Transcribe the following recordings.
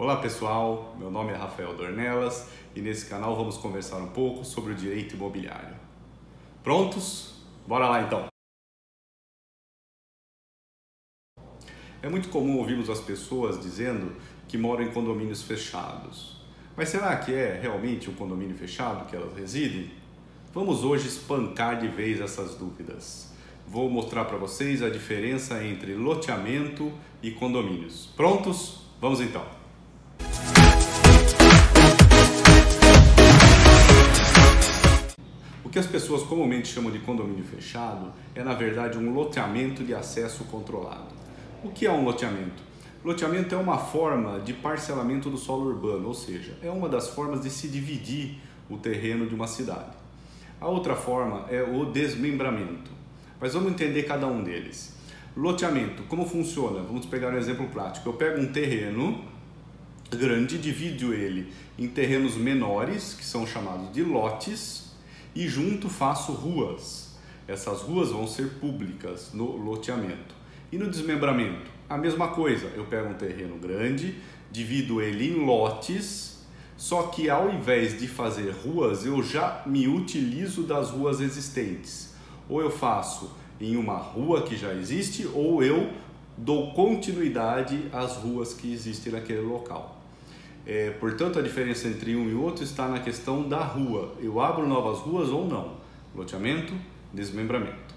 Olá pessoal, meu nome é Rafael Dornelas e nesse canal vamos conversar um pouco sobre o direito imobiliário. Prontos? Bora lá então! É muito comum ouvirmos as pessoas dizendo que moram em condomínios fechados. Mas será que é realmente um condomínio fechado que elas residem? Vamos hoje espancar de vez essas dúvidas. Vou mostrar para vocês a diferença entre loteamento e condomínios. Prontos? Vamos então! O que as pessoas comumente chamam de condomínio fechado é, na verdade, um loteamento de acesso controlado. O que é um loteamento? Loteamento é uma forma de parcelamento do solo urbano, ou seja, é uma das formas de se dividir o terreno de uma cidade. A outra forma é o desmembramento, mas vamos entender cada um deles. Loteamento, como funciona? Vamos pegar um exemplo prático. Eu pego um terreno grande, divido ele em terrenos menores, que são chamados de lotes, e junto faço ruas. Essas ruas vão ser públicas no loteamento. E no desmembramento, a mesma coisa. Eu pego um terreno grande, divido ele em lotes, só que ao invés de fazer ruas, eu já me utilizo das ruas existentes. Ou eu faço em uma rua que já existe, ou eu dou continuidade às ruas que existem naquele local. Portanto, a diferença entre um e outro está na questão da rua. Eu abro novas ruas ou não. Loteamento, desmembramento.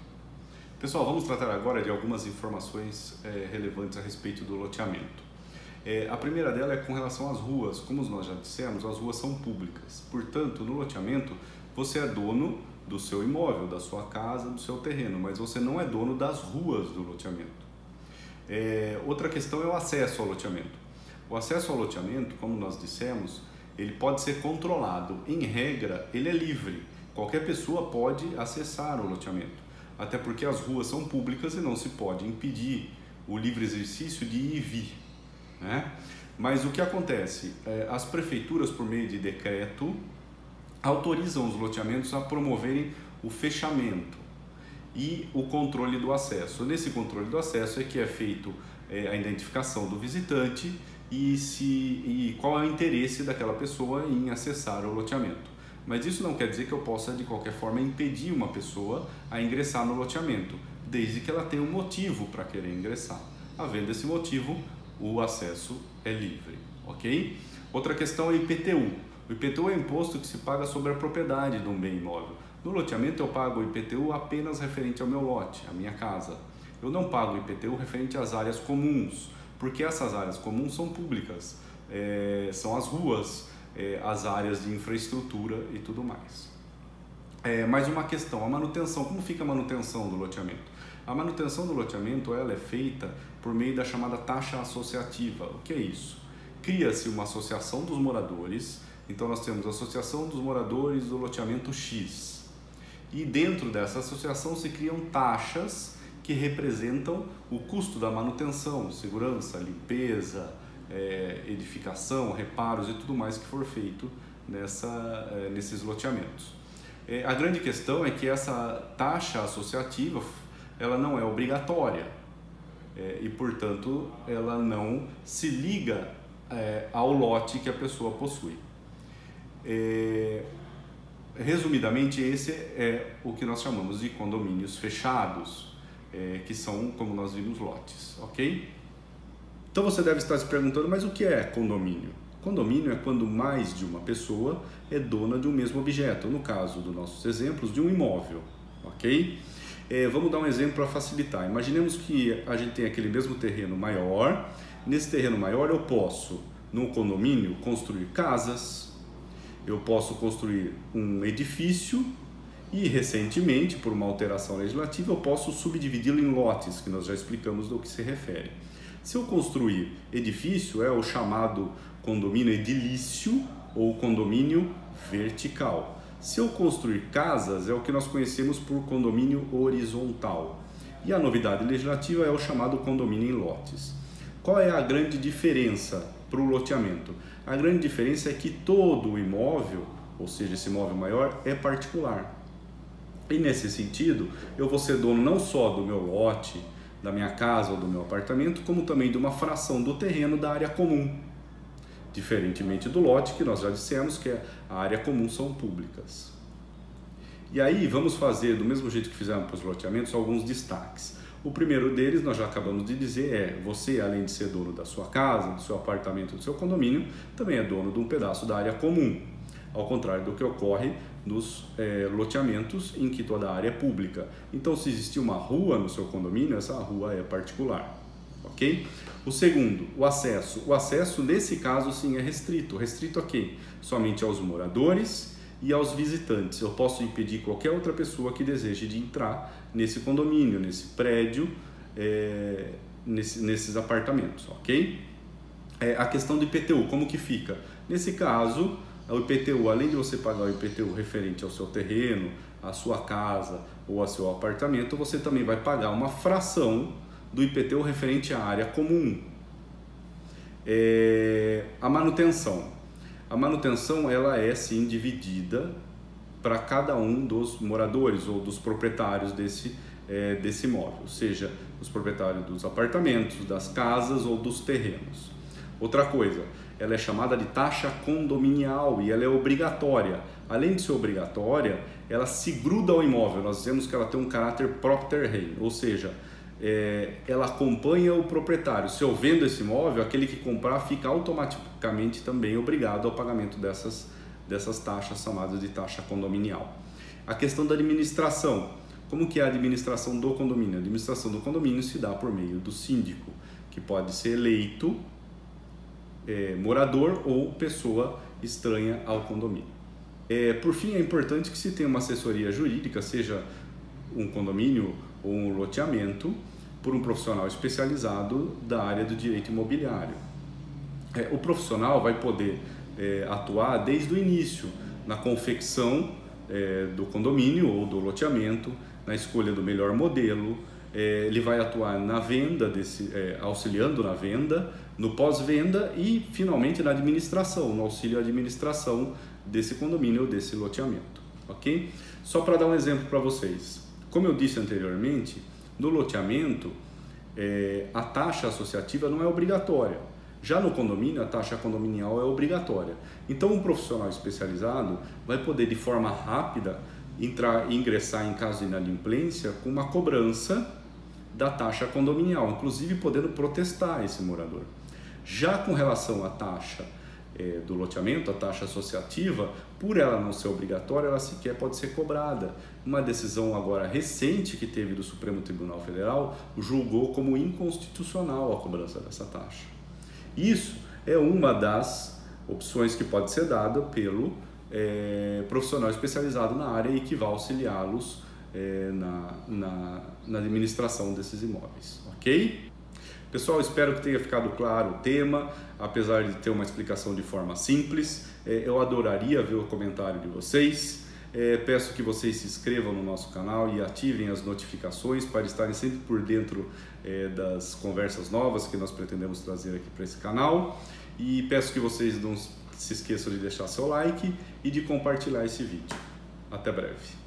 Pessoal, vamos tratar agora de algumas informações relevantes a respeito do loteamento. A primeira dela é com relação às ruas. Como nós já dissemos, as ruas são públicas. Portanto, no loteamento, você é dono do seu imóvel, da sua casa, do seu terreno, mas você não é dono das ruas do loteamento. Outra questão é o acesso ao loteamento. O acesso ao loteamento, como nós dissemos, ele pode ser controlado. Em regra, ele é livre. Qualquer pessoa pode acessar o loteamento, até porque as ruas são públicas e não se pode impedir o livre exercício de ir e vir, né? Mas o que acontece? As prefeituras, por meio de decreto, autorizam os loteamentos a promoverem o fechamento e o controle do acesso. Nesse controle do acesso é que é feito a identificação do visitante e qual é o interesse daquela pessoa em acessar o loteamento. Mas isso não quer dizer que eu possa, de qualquer forma, impedir uma pessoa a ingressar no loteamento, desde que ela tenha um motivo para querer ingressar. Havendo esse motivo, o acesso é livre, ok? Outra questão é o IPTU. O IPTU é o imposto que se paga sobre a propriedade de um bem imóvel. No loteamento eu pago o IPTU apenas referente ao meu lote, à minha casa. Eu não pago o IPTU referente às áreas comuns, porque essas áreas comuns são públicas, são as ruas, as áreas de infraestrutura e tudo mais. Mais uma questão, a manutenção. Como fica a manutenção do loteamento? A manutenção do loteamento ela é feita por meio da chamada taxa associativa. O que é isso? Cria-se uma associação dos moradores, então nós temos a associação dos moradores do loteamento X. E dentro dessa associação se criam taxas que representam o custo da manutenção, segurança, limpeza, edificação, reparos e tudo mais que for feito nesses loteamentos. A grande questão é que essa taxa associativa ela não é obrigatória e, portanto, ela não se liga ao lote que a pessoa possui. Resumidamente, esse é o que nós chamamos de condomínios fechados, que são, como nós vimos, lotes, ok? Então você deve estar se perguntando, mas o que é condomínio? Condomínio é quando mais de uma pessoa é dona de um mesmo objeto, no caso dos nossos exemplos, de um imóvel, ok? Vamos dar um exemplo para facilitar. Imaginemos que a gente tem aquele mesmo terreno maior. Nesse terreno maior eu posso, no condomínio, construir casas, eu posso construir um edifício e, recentemente, por uma alteração legislativa, eu posso subdividi-lo em lotes, que nós já explicamos do que se refere. Se eu construir edifício, é o chamado condomínio edilício ou condomínio vertical. Se eu construir casas, é o que nós conhecemos por condomínio horizontal. E a novidade legislativa é o chamado condomínio em lotes. Qual é a grande diferença para o loteamento? A grande diferença é que todo o imóvel, ou seja, esse imóvel maior, é particular. E nesse sentido, eu vou ser dono não só do meu lote, da minha casa ou do meu apartamento, como também de uma fração do terreno da área comum. diferentemente do lote, que nós já dissemos que a área comum são públicas. E aí vamos fazer, do mesmo jeito que fizemos para os loteamentos, alguns destaques. O primeiro deles, nós já acabamos de dizer, é você, além de ser dono da sua casa, do seu apartamento, do seu condomínio, também é dono de um pedaço da área comum, ao contrário do que ocorre nos loteamentos em que toda a área é pública. Então, se existir uma rua no seu condomínio, essa rua é particular, ok? O segundo, o acesso. O acesso, nesse caso, sim, é restrito. Restrito a quem? Somente aos moradores e aos visitantes. Eu posso impedir qualquer outra pessoa que deseje de entrar nesse condomínio, nesse prédio, nesses apartamentos, ok? A questão do IPTU, como que fica? Nesse caso, o IPTU, além de você pagar o IPTU referente ao seu terreno, à sua casa ou ao seu apartamento, você também vai pagar uma fração do IPTU referente à área comum. A manutenção. A manutenção, ela é sim dividida para cada um dos moradores ou dos proprietários desse imóvel, seja os proprietários dos apartamentos, das casas ou dos terrenos. Outra coisa, ela é chamada de taxa condominial e ela é obrigatória. Além de ser obrigatória, ela se gruda ao imóvel. Nós dizemos que ela tem um caráter propter rei, ou seja, ela acompanha o proprietário. Se eu vendo esse imóvel, aquele que comprar fica automaticamente também obrigado ao pagamento dessas taxas chamadas de taxa condominial. A questão da administração. Como que é a administração do condomínio? A administração do condomínio se dá por meio do síndico, que pode ser eleito morador ou pessoa estranha ao condomínio. Por fim, é importante que se tenha uma assessoria jurídica, seja um condomínio ou um loteamento, por um profissional especializado da área do direito imobiliário. O profissional vai poder atuar desde o início, na confecção do condomínio ou do loteamento, na escolha do melhor modelo. Ele vai atuar na venda, auxiliando na venda, no pós-venda e, finalmente, na administração, no auxílio à administração desse condomínio ou desse loteamento, ok? Só para dar um exemplo para vocês. Como eu disse anteriormente, no loteamento, a taxa associativa não é obrigatória. Já no condomínio, a taxa condominial é obrigatória. Então, um profissional especializado vai poder, de forma rápida, ingressar em caso de inadimplência com uma cobrança da taxa condominial, inclusive podendo protestar esse morador. Já com relação à taxa do loteamento, a taxa associativa, por ela não ser obrigatória, ela sequer pode ser cobrada. Uma decisão agora recente que teve do Supremo Tribunal Federal julgou como inconstitucional a cobrança dessa taxa. Isso é uma das opções que pode ser dada pelo profissional especializado na área e que vai auxiliá-los na administração desses imóveis, ok? Pessoal, espero que tenha ficado claro o tema, apesar de ter uma explicação de forma simples. Eu adoraria ver o comentário de vocês. Peço que vocês se inscrevam no nosso canal e ativem as notificações para estarem sempre por dentro das conversas novas que nós pretendemos trazer aqui para esse canal. E peço que vocês não se esqueçam de deixar seu like e de compartilhar esse vídeo. Até breve.